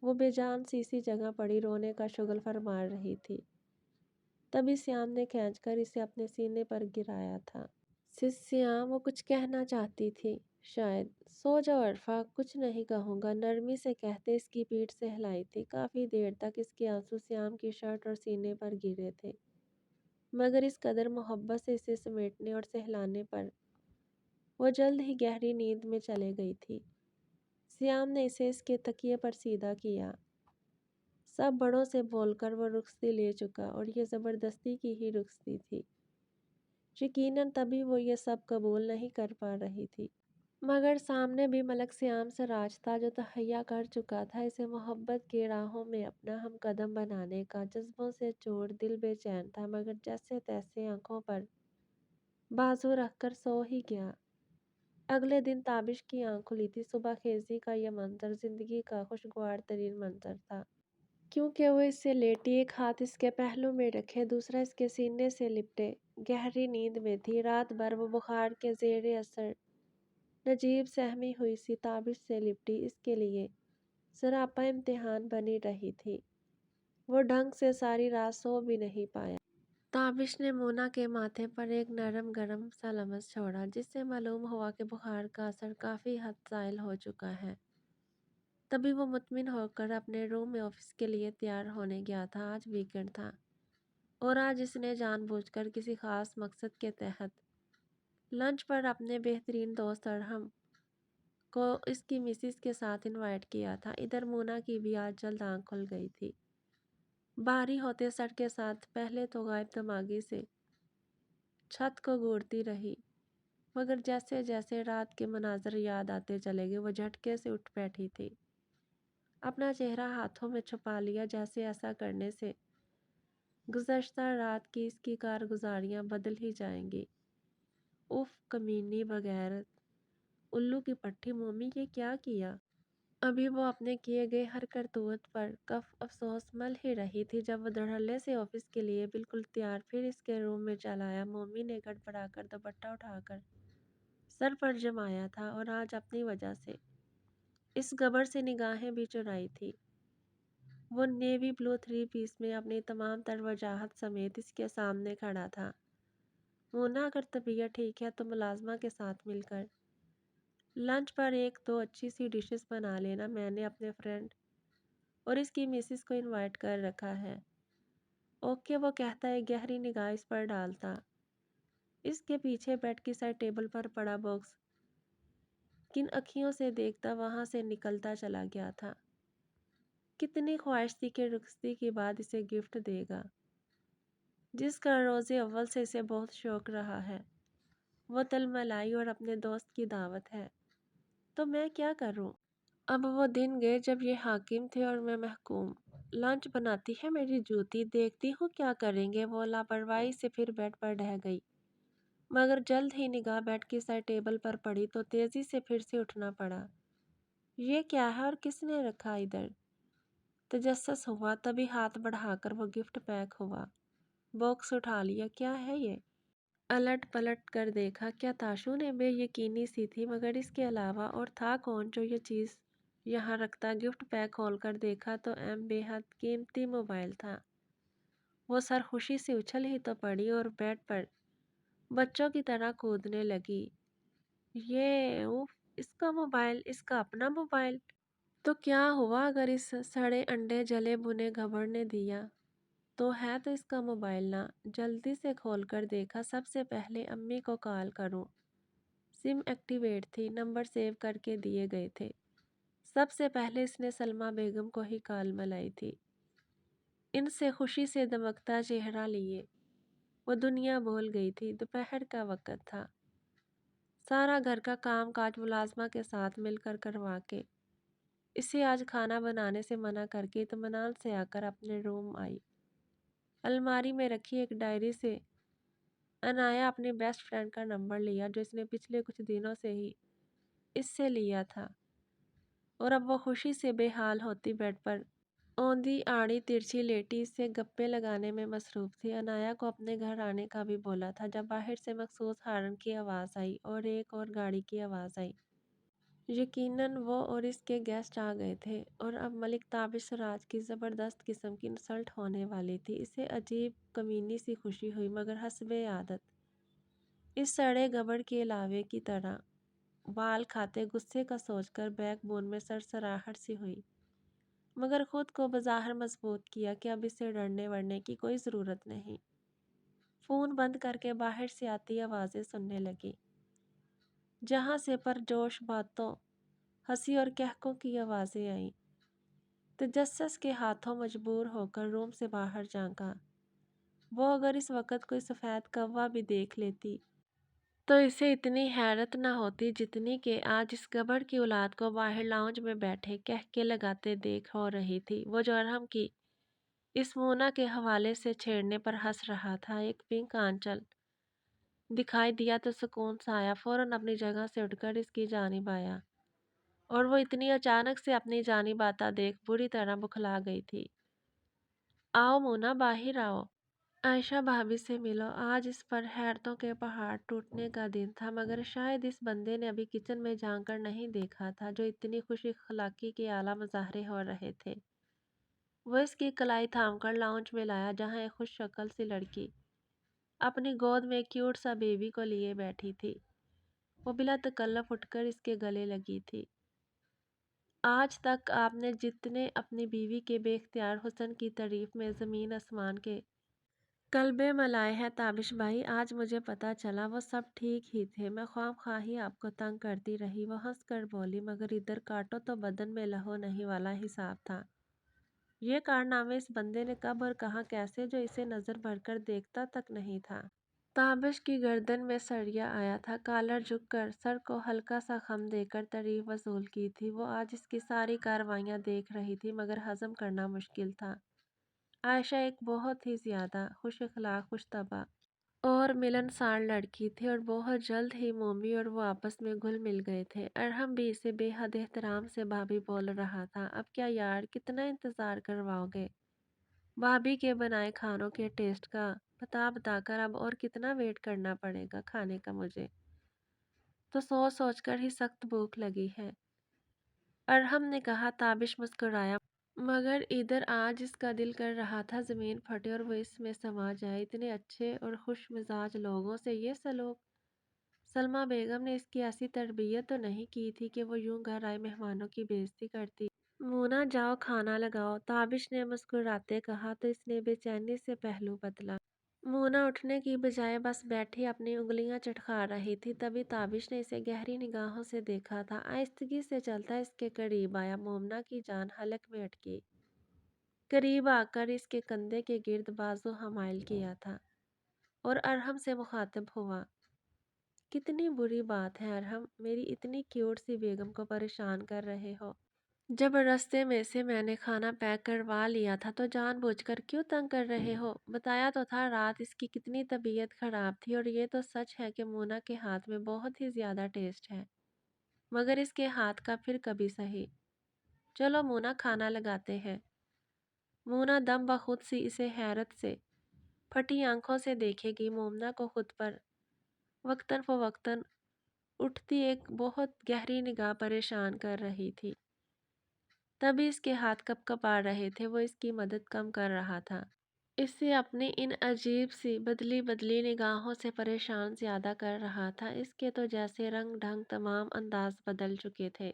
وہ بے جان سی جگہ پڑی رونے کا شغل فرما رہی تھی۔ تبھی سیام نے کھینچ کر اسے اپنے سینے پر گرایا تھا۔ سیام، وہ کچھ کہنا چاہتی تھی شاید۔ سو جاؤ عرفا، کچھ نہیں کہوں گا، نرمی سے کہتے اس کی پیٹھ سے ہلائی تھی۔ کافی دیر تک اس کے آنسو سیام کی شرٹ اور سینے پر گرے تھے مگر اس قدر محبت سے اسے سمیٹنے اور سہلانے پر وہ جلد ہی گہری نیند میں چلے گئی تھی۔ سیام نے اسے اس کے تکیے پر سیدھا کیا۔ سب بڑوں سے بول کر وہ رخصتی لے چکا اور یہ زبردستی کی ہی رخصتی تھی۔ یقیناً تبھی وہ یہ سب قبول نہیں کر پا رہی تھی مگر سامنے بھی ملک سیام سراج تھا جو تہیا کر چکا تھا اسے محبت کی راہوں میں اپنا ہم قدم بنانے کا۔ جذبوں سے چور دل بے چین تھا مگر جیسے تیسے آنکھوں پر بازو رکھ کر سو ہی گیا۔ اگلے دن تابش کی آنکھ کھلی تھی۔ صبح خیزی کا یہ منظر زندگی کا خوشگوار ترین منظر تھا کیونکہ وہ اس سے لیٹی، ایک ہاتھ اس کے پہلو میں رکھے دوسرا اس کے سینے سے لپٹے گہری نیند میں تھی۔ رات بھر وہ بخار کے زیر اثر نجیب سہمی ہوئی سی تابش سے لپٹی اس کے لیے سراپا امتحان بنی رہی تھی۔ وہ ڈھنگ سے ساری رات سو بھی نہیں پایا۔ ताबिश ने मोना के माथे पर एक नरम गरम सा लम्स छोड़ा, जिससे मालूम हुआ कि बुखार का असर काफी हद ज़ायल हो चुका है। तभी वो मुतमिन होकर अपने रूम में ऑफिस के लिए तैयार होने गया था। आज वीकेंड था और आज इसने जानबूझकर किसी खास मकसद के तहत लंच पर अपने बेहतरीन दोस्त अरहम को इसकी मिसिस के साथ इनवाइट किया था। इधर मोना की भी आज जल्द आंख खुल गई थी। बाहरी होते सर के साथ पहले तो गायब दिमागी से छत को घूरती रही, मगर जैसे जैसे रात के मनाजर याद आते चले गए वो झटके से उठ बैठी थी। अपना चेहरा हाथों में छुपा लिया, जैसे ऐसा करने से गुज़श्ता रात की इसकी कारगुजारियां बदल ही जाएंगी। उफ कमीनी बगैरत, उल्लू की पट्टी, मोमी ये क्या किया। अभी वो अपने किए गए हर करतूत पर कफ अफसोस मल ही रही थी जब वो धड़ल्ले से ऑफिस के लिए बिल्कुल तैयार फिर इसके रूम में चल आया। मोमी ने गड़बड़ाकर दुपट्टा उठाकर सर पर जमाया था और आज अपनी वजह से इस गबर से निगाहें भी चुराई थी। वो नेवी ब्लू थ्री पीस में अपनी तमाम तर वजाहत समेत इसके सामने खड़ा था। मोना, अगर तबीयत ठीक है तो मुलाजमा के साथ मिलकर लंच पर एक दो अच्छी सी डिशेस बना लेना। मैंने अपने फ्रेंड और इसकी मिसिस को इनवाइट कर रखा है। ओके, वो कहता है, गहरी निगाह इस पर डालता। इसके पीछे बेड की साइड टेबल पर पड़ा बॉक्स किन अखियों से देखता वहां से निकलता चला गया था। कितनी ख्वाहिश थी कि रुखसती के बाद इसे गिफ्ट देगा, जिसका रोज़े अव्वल से इसे बहुत शौक रहा है। वो तलमलाई और अपने दोस्त की दावत है, तो मैं क्या करूं। अब वो दिन गए जब ये हाकिम थे और मैं महकूम। लंच बनाती है मेरी जूती, देखती हूँ क्या करेंगे। वो लापरवाही से फिर बेड पर ढह गई, मगर जल्द ही निगाह बेड की साइड टेबल पर पड़ी तो तेजी से फिर से उठना पड़ा। ये क्या है और किसने रखा इधर। तजस्सुस हुआ, तभी हाथ बढ़ाकर वो गिफ्ट पैक हुआ। बॉक्स उठा लिया। क्या है ये। अलट पलट कर देखा। क्या ताशू ने बेयकीनी सी थी, मगर इसके अलावा और था कौन जो ये चीज़ यहाँ रखता। गिफ्ट पैक खोलकर देखा तो बेहद कीमती मोबाइल था। वो सर खुशी से उछल ही तो पड़ी और बेड पर बच्चों की तरह कूदने लगी। ये उफ, इसका मोबाइल, इसका अपना मोबाइल। तो क्या हुआ अगर इस सड़े अंडे जले बुने घबड़ ने दिया, तो है तो इसका मोबाइल ना। जल्दी से खोलकर देखा। सबसे पहले अम्मी को कॉल करूं। सिम एक्टिवेट थी, नंबर सेव करके दिए गए थे। सबसे पहले इसने सलमा बेगम को ही कॉल मिलाई थी। इनसे खुशी से दमकता चेहरा लिए वो दुनिया भूल गई थी। दोपहर का वक्त था। सारा घर का काम काज मुलाजमा के साथ मिलकर करवा के इसे आज खाना बनाने से मना करके इत्मीनान से आकर अपने रूम आई। अलमारी में रखी एक डायरी से अनाया अपनी बेस्ट फ्रेंड का नंबर लिया, जो इसने पिछले कुछ दिनों से ही इससे लिया था। और अब वो खुशी से बेहाल होती बेड पर औंधी आड़ी तिरछी लेटी इससे गप्पे लगाने में मसरूफ थी। अनाया को अपने घर आने का भी बोला था जब बाहर से मखसूस हारन की आवाज़ आई और एक और गाड़ी की आवाज़ आई। यकीनन वो और इसके गेस्ट आ गए थे और अब मलिक ताबिश राज की ज़बरदस्त किस्म की इंसल्ट होने वाली थी। इसे अजीब कमीनी सी खुशी हुई, मगर हस्बे आदत इस सड़े गबड़ के लावे की तरह बाल खाते गुस्से का सोचकर बैकबोन में सरसराहट सी हुई, मगर खुद को बज़ाहिर मजबूत किया कि अब इसे डरने वरने की कोई ज़रूरत नहीं। फ़ोन बंद करके बाहर से आती आवाज़ें सुनने लगी, जहाँ से परजोश बातों, हंसी और कहकों की आवाज़ें आईं। तजस्सुस के हाथों मजबूर होकर रूम से बाहर झांका। वो अगर इस वक्त कोई सफ़ेद कौवा भी देख लेती तो इसे इतनी हैरत न होती जितनी कि आज इस गबर की औलाद को बाहर लाउंज में बैठे कह के लगाते देख हो रही थी। वो जो अरहम की इस मोना के हवाले से छेड़ने पर हंस रहा था। एक पिंक आंचल दिखाई दिया तो सुकून सा आया। फौरन अपनी जगह से उठकर इसकी जानिब आया और वो इतनी अचानक से अपनी जानिब आता देख बुरी तरह बुखला गई थी। आओ मोना, बाहर आओ। आयशा भाभी से मिलो। आज इस पर हैरतों के पहाड़ टूटने का दिन था, मगर शायद इस बंदे ने अभी किचन में झांक नहीं देखा था, जो इतनी खुशी अखलाकी के आला मुजाहरे हो रहे थे। वो इसकी कलाई थाम कर लाउंज में लाया, जहाँ एक खुश शक्ल सी लड़की अपनी गोद में एक क्यूट सा बेबी को लिए बैठी थी। वो बिला तकल्लुफ़ उठकर इसके गले लगी थी। आज तक आपने जितने अपनी बीवी के बेख्तियार हुस्न की तारीफ में ज़मीन आसमान के कलबे मलाए हैं ताबिश भाई, आज मुझे पता चला वो सब ठीक ही थे। मैं ख्वामखा ही आपको तंग करती रही। वो हंसकर बोली, मगर इधर काटो तो बदन में लहू नहीं वाला हिसाब था। ये कारनामे इस बंदे ने कब और कहाँ कैसे जो इसे नज़र भरकर देखता तक नहीं था। ताबिश की गर्दन में सरिया आया था। कॉलर झुककर सर को हल्का सा खम देकर तारीफ वसूल की थी। वो आज इसकी सारी कार्रवाइयाँ देख रही थी, मगर हजम करना मुश्किल था। आयशा एक बहुत ही ज़्यादा खुश अखलाक, खुशतबा और मिलनसार लड़की थी, और बहुत जल्द ही मोमी और वो आपस में घुल मिल गए थे। अरहम भी इसे बेहद एहतराम से भाभी बोल रहा था। अब क्या यार, कितना इंतज़ार करवाओगे भाभी के बनाए खानों के टेस्ट का? बता बता कर अब और कितना वेट करना पड़ेगा खाने का? मुझे तो सोच सोच कर ही सख्त भूख लगी है, अरहम ने कहा। ताबिश मुस्कुराया, मगर इधर आज इसका दिल कर रहा था ज़मीन फटे और वो इसमें समा जाए। इतने अच्छे और खुश मिजाज लोगों से ये सलूक। सलमा बेगम ने इसकी ऐसी तरबियत तो नहीं की थी कि वो यूं घर आए मेहमानों की बेइज्जती करती। मूना, जाओ खाना लगाओ, ताबिश ने मुस्कुराते कहा तो इसने बेचैनी से पहलू बदला। मूना उठने की बजाय बस बैठी अपनी उंगलियां चटखा रही थी। तभी ताबिश ने इसे गहरी निगाहों से देखा था। आहिस्तगी से चलता इसके करीब आया। मोमना की जान हलक में अटकी। करीब आकर इसके कंधे के गिर्द बाजू हमाइल किया था और अरहम से मुखातिब हुआ। कितनी बुरी बात है अरहम, मेरी इतनी क्यूट सी बेगम को परेशान कर रहे हो। जब रास्ते में से मैंने खाना पैक करवा लिया था तो जानबूझकर क्यों तंग कर रहे हो? बताया तो था रात इसकी कितनी तबीयत खराब थी, और ये तो सच है कि मोना के हाथ में बहुत ही ज्यादा टेस्ट है, मगर इसके हाथ का फिर कभी सही। चलो मोना, खाना लगाते हैं। मोना दम बखुद सी इसे हैरत से फटी आंखों से देखेगी। मोमना को खुद पर वक्तन फवक्तन उठती एक बहुत गहरी निगाह परेशान कर रही थी। तभी इसके हाथ कँपा रहे थे। वो इसकी मदद कम कर रहा था। इसे अपनी इन अजीब सी बदली बदली निगाहों से परेशान ज्यादा कर रहा था। इसके तो जैसे रंग ढंग तमाम अंदाज बदल चुके थे।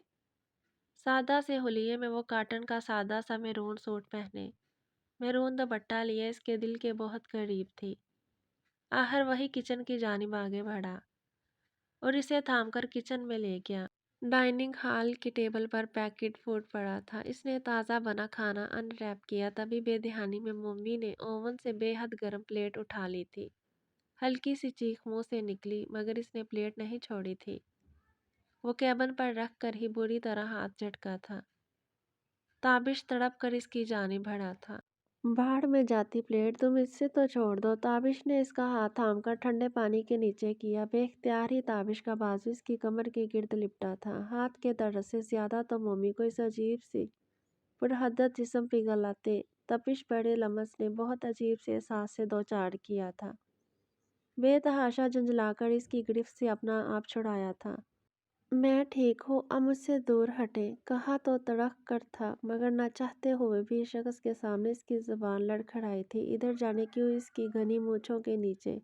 सादा से हुलिये में वो काटन का सादा सा मैरून सूट पहने, मैरून दुपट्टा लिए इसके दिल के बहुत करीब थी। आखिर वही किचन की जानिब आगे बढ़ा और इसे थामकर किचन में ले गया। डाइनिंग हॉल की टेबल पर पैकेट फूड पड़ा था। इसने ताज़ा बना खाना अनरैप किया। तभी बेध्यानी में मम्मी ने ओवन से बेहद गर्म प्लेट उठा ली थी। हल्की सी चीख मुंह से निकली, मगर इसने प्लेट नहीं छोड़ी थी। वो केबिन पर रख कर ही बुरी तरह हाथ झटका था। ताबिश तड़प कर इसकी जानिब बढ़ा था। बाहर में जाती प्लेट, तुम इससे तो छोड़ दो। ताबिश ने इसका हाथ थामकर ठंडे पानी के नीचे किया। बेख्तियार ही ताबिश का बाजू इसकी कमर के गिर्द लिपटा था। हाथ के दर्द से ज्यादा तो मोमी को इस अजीब सी पुरहदत जिस्म पिघलाते तपिश बड़े लम्स ने बहुत अजीब से एहसास से दो चार किया था। बेतहाशा झुंझलाकर इसकी गिरफ्त से अपना आप छुड़ाया था। मैं ठीक हूँ, अब मुझसे दूर हटे, कहा तो तड़क कर था, मगर न चाहते हुए भी इस शख्स के सामने इसकी जुबान लड़खड़ाई थी। इधर जाने क्यों इसकी घनी मूंछों के नीचे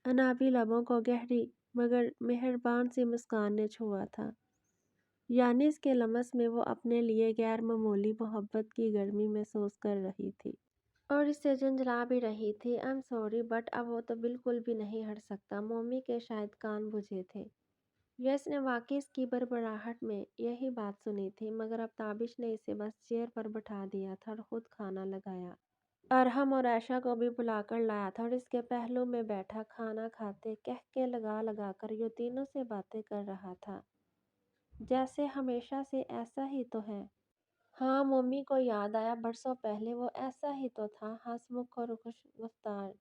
अनाबी लबों को गहरी मगर मेहरबान सी मुस्कान ने छुआ था। यानी इसके लमस में वो अपने लिए गैर मामूली मोहब्बत की गर्मी महसूस कर रही थी और इससे झंझला भी रही थी। आई एम सॉरी, बट अब वो तो बिल्कुल भी नहीं हट सकता। मोमी के शायद कान बुझे थे। यस ने वाकई इसकी बड़बड़ाहट में यही बात सुनी थी, मगर अब ताबिश ने इसे बस चेयर पर बैठा दिया था और खुद खाना लगाया। अरहम और आयशा को भी बुलाकर लाया था और इसके पहलू में बैठा खाना खाते कह के लगा लगा कर ये तीनों से बातें कर रहा था। जैसे हमेशा से ऐसा ही तो है। हाँ, मम्मी को याद आया, बरसों पहले वो ऐसा ही तो था, हंसमुख और खुश रफ्तार।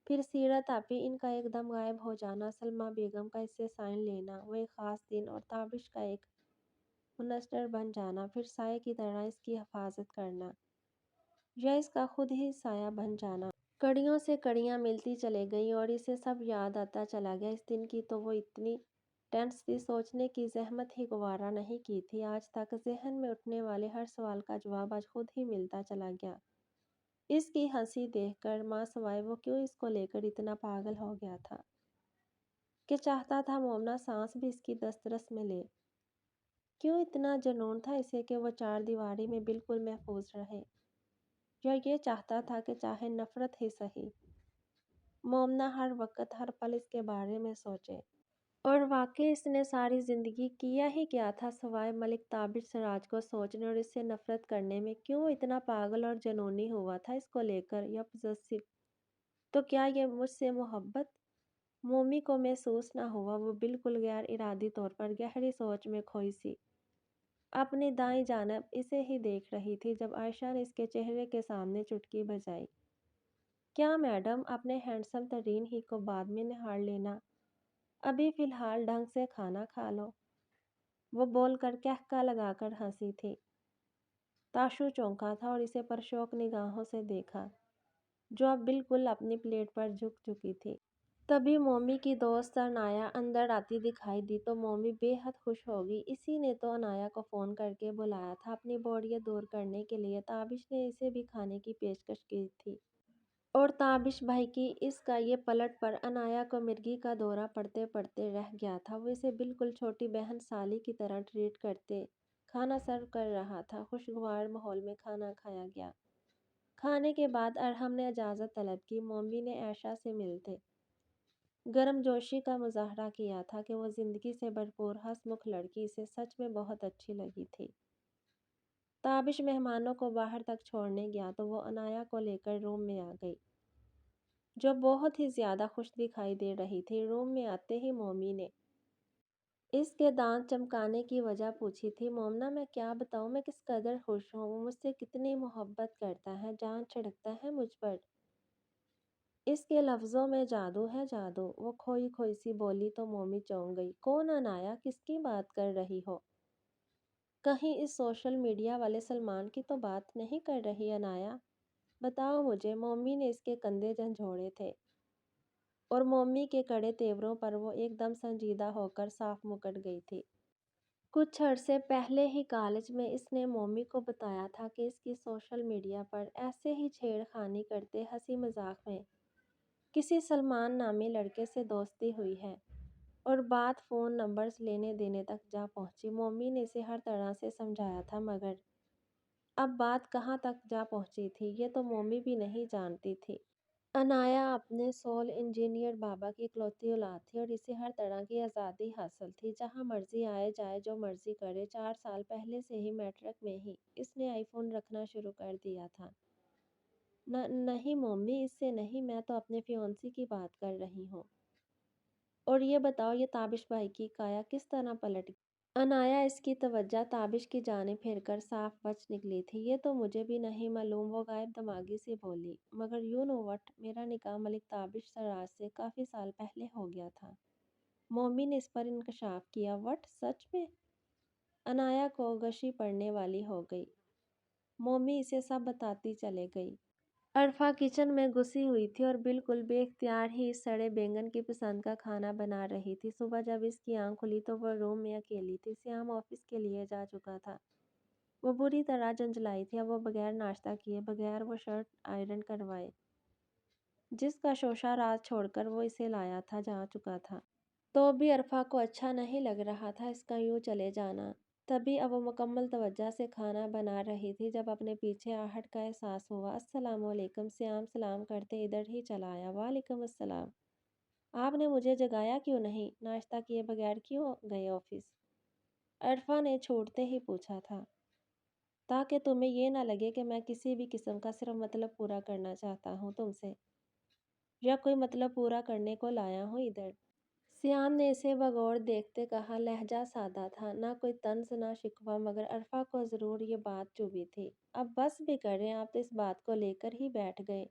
फिर सीरत आपी, इनका एकदम गायब हो जाना, सलमा बेगम का इससे साइन लेना, वो एक ख़ास दिन और ताबिश का एक मुनस्टर बन जाना, फिर साये की तरह इसकी हिफाजत करना या इसका खुद ही साया बन जाना। कड़ियों से कड़ियाँ मिलती चले गईं और इसे सब याद आता चला गया। इस दिन की तो वो इतनी टेंस थी, सोचने की जहमत ही गवारा नहीं की थी। आज तक जहन में उठने वाले हर सवाल का जवाब आज खुद ही मिलता चला गया। اس کی ہنسی دیکھ کر ماں سوائے وہ کیوں اس کو لے کر اتنا پاگل ہو گیا تھا کہ چاہتا تھا مومنا سانس بھی اس کی دسترس میں لے۔ کیوں اتنا جنون تھا اسے کہ وہ چار دیواری میں بالکل محفوظ رہے، یا یہ چاہتا تھا کہ چاہے نفرت ہی سہی مومنا ہر وقت ہر پل اس کے بارے میں سوچے۔ اور واقعی اس نے ساری زندگی کیا ہی کیا تھا سوائے ملک تابش سراج کو سوچنے اور اس سے نفرت کرنے میں؟ کیوں اتنا پاگل اور جنونی ہوا تھا اس کو لے کر، یا پوزیسو؟ تو کیا یہ مجھ سے محبت؟ مومی کو محسوس نہ ہوا، وہ بالکل غیر ارادی طور پر گہری سوچ میں کھوئی سی اپنی دائیں جانب اسے ہی دیکھ رہی تھی جب عائشہ نے اس کے چہرے کے سامنے چٹکی بجائی۔ کیا میڈم، اپنے ہینڈسم ترین ہی کو بعد میں نہار لینا، ابھی فی الحال ڈھنگ سے کھانا کھا لو، وہ بول کر کہکا لگا کر ہنسی تھی۔ تاشو چونکا تھا اور اسے پرشوک نگاہوں سے دیکھا، جو اب بالکل اپنی پلیٹ پر جھک چکی تھی۔ تبھی مومی کی دوست انایا اندر آتی دکھائی دی تو مومی بے حد خوش ہو گئی۔ اسی نے تو انایا کو فون کر کے بلایا تھا اپنی بوریت دور کرنے کے لیے۔ تابش نے اسے بھی کھانے کی پیشکش کی تھی، اور تابش بھائی کی اس کا یہ پلٹ پر انایا کو مرگی کا دورہ پڑتے پڑتے رہ گیا تھا۔ وہ اسے بالکل چھوٹی بہن سالی کی طرح ٹریٹ کرتے کھانا سرو کر رہا تھا۔ خوشگوار ماحول میں کھانا کھایا گیا۔ کھانے کے بعد ارحم نے اجازت طلب کی۔ مومی نے عائشہ سے ملتے گرم جوشی کا مظاہرہ کیا تھا کہ وہ زندگی سے بھرپور ہنس مکھ لڑکی اسے سچ میں بہت اچھی لگی تھی۔ تابش مہمانوں کو باہر تک چھوڑنے گیا تو وہ انایا کو لے کر روم میں آ گئی، جو بہت ہی زیادہ خوش دکھائی دے رہی تھی۔ روم میں آتے ہی مومی نے اس کے دانت چمکانے کی وجہ پوچھی تھی۔ مومنا، میں کیا بتاؤں میں کس قدر خوش ہوں، وہ مجھ سے کتنی محبت کرتا ہے، جان چھڑکتا ہے مجھ پر، اس کے لفظوں میں جادو ہے جادو، وہ کھوئی کھوئی سی بولی تو مومی چونک گئی۔ کون انایا، کس کی بات کر رہی ہو؟ کہیں اس سوشل میڈیا والے سلمان کی تو بات نہیں کر رہی انایا؟ بتاؤ مجھے۔ مومی نے اس کے کندھے جھنجھوڑے تھے اور مومی کے کڑے تیوروں پر وہ ایک دم سنجیدہ ہو کر صاف مکر گئی تھی۔ کچھ عرصے پہلے ہی کالج میں اس نے مومی کو بتایا تھا کہ اس کی سوشل میڈیا پر ایسے ہی چھیڑ خانی کرتے ہنسی مذاق میں کسی سلمان نامی لڑکے سے دوستی ہوئی ہے، اور بات فون نمبرز لینے دینے تک جا پہنچی۔ مومی نے اسے ہر طرح سے سمجھایا تھا، مگر اب بات کہاں تک جا پہنچی تھی یہ تو مومی بھی نہیں جانتی تھی۔ انایا اپنے سول انجینئر بابا کی اکلوتی اولاد تھی اور اسے ہر طرح کی آزادی حاصل تھی، جہاں مرضی آئے جائے، جو مرضی کرے۔ 4 سال پہلے سے ہی میٹرک میں ہی اس نے آئی فون رکھنا شروع کر دیا تھا۔ نہیں مومی، اس سے نہیں، میں تو اپنے فیونسی کی بات کر رہی ہوں۔ اور یہ بتاؤ، یہ تابش بھائی کی کایا کس طرح پلٹ گئی؟ انایا اس کی توجہ تابش کی جانب پھیر کر صاف بچ نکلی تھی۔ یہ تو مجھے بھی نہیں معلوم، وہ غائب دماغی سے بولی، مگر یو نو وٹ، میرا نکاح ملک تابش سراج سے کافی سال پہلے ہو گیا تھا۔ مومی نے اس پر انکشاف کیا۔ وٹ، سچ میں؟ انایا کو غشی پڑنے والی ہو گئی۔ مومی اسے سب بتاتی چلے گئی۔ عرفہ کچن میں گھسی ہوئی تھی اور بالکل بے اختیار ہی اس سڑے بینگن کی پسند کا کھانا بنا رہی تھی۔ صبح جب اس کی آنکھ کھلی تو وہ روم میں اکیلی تھی۔ سیام آفس کے لیے جا چکا تھا۔ وہ بری طرح جھنجھلائی تھی۔ اب وہ بغیر ناشتہ کیے، بغیر وہ شرٹ آئرن کروائے جس کا شوشہ رات چھوڑ کر وہ اسے لایا تھا، جا چکا تھا۔ تو بھی عرفہ کو اچھا نہیں لگ رہا تھا اس کا یوں چلے جانا۔ تبھی اب وہ مکمل توجہ سے کھانا بنا رہی تھی جب اپنے پیچھے آہٹ کا احساس ہوا۔ السلام علیکم، سیام سلام کرتے ادھر ہی چلا آیا۔ وعلیکم السلام، آپ نے مجھے جگایا کیوں نہیں؟ ناشتہ کیے بغیر کیوں گئے آفس؟ عرفہ نے چھوڑتے ہی پوچھا تھا، تاکہ تمہیں یہ نہ لگے کہ میں کسی بھی قسم کا صرف مطلب پورا کرنا چاہتا ہوں تم سے، یا کوئی مطلب پورا کرنے کو لایا ہوں ادھر۔ سیام نے اسے بغور دیکھتے کہا۔ لہجہ سادہ تھا، نہ کوئی طنز نہ شکوہ، مگر عرفہ کو ضرور یہ بات چبھی تھی۔ اب بس بھی کریں، آپ تو اس بات کو لے کر ہی بیٹھ گئے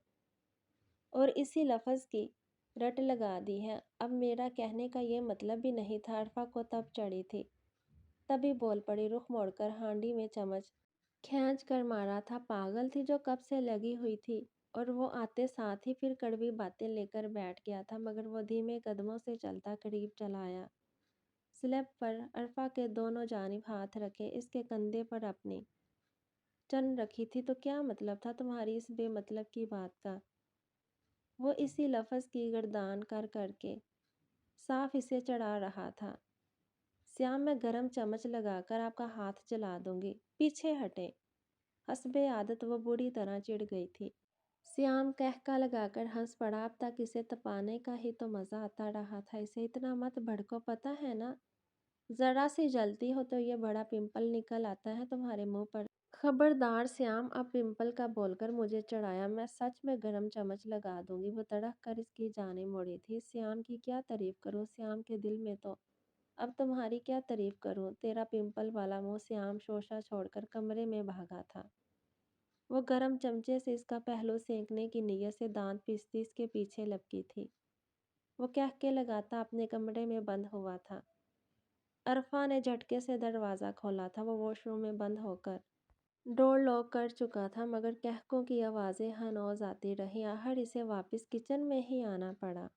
اور اسی لفظ کی رٹ لگا دی ہے۔ اب میرا کہنے کا یہ مطلب بھی نہیں تھا۔ عرفہ کو تب چڑھی تھی، تبھی بول پڑی، رخ موڑ کر ہانڈی میں چمچ کھینچ کر مارا تھا۔ پاگل تھی جو کب سے لگی ہوئی تھی، اور وہ آتے ساتھ ہی پھر کڑوی باتیں لے کر بیٹھ گیا تھا، مگر وہ دھیمے قدموں سے چلتا قریب چلا آیا۔ سلیب پر عرفہ کے دونوں جانب ہاتھ رکھے اس کے کندھے پر اپنی चन रखी थी, तो क्या मतलब था तुम्हारी इस बेमतलब की बात का? वो इसी लफ्ज़ की गर्दान कर करके साफ इसे चढ़ा रहा था। श्याम, मैं गरम चम्मच लगाकर आपका हाथ जला दूंगी, पीछे हटें। हस्बे आदत वो बुरी तरह चिढ़ गई थी। श्याम कहका लगाकर हंस पड़ा। अब तक इसे तपाने का ही तो मज़ा आता रहा था। इसे इतना मत भड़को, पता है ना, ज़रा सी जलती हो तो ये बड़ा पिंपल निकल आता है तुम्हारे मुंह पर। खबरदार श्याम, अब पिंपल का बोलकर मुझे चढ़ाया, मैं सच में गरम चम्मच लगा दूंगी। वो तड़क कर इसकी जाने मुड़ी थी। श्याम की क्या तारीफ करूं, श्याम के दिल में तो अब तुम्हारी क्या तारीफ करूं। तेरा पिंपल वाला मुंह। श्याम शोशा छोड़कर कमरे में भागा था। वो गरम चमचे से इसका पहलू सेंकने की नीयत से दांत पीसती इसके पीछे लपकी थी। वो कहके लगाता अपने कमरे में बंद हुआ था। अरफा ने झटके से दरवाज़ा खोला था। वो वॉशरूम में बंद होकर डोर लॉक कर चुका था, मगर कहकों की आवाज़ें हनौज आती रहीं। आहर इसे वापस किचन में ही आना पड़ा।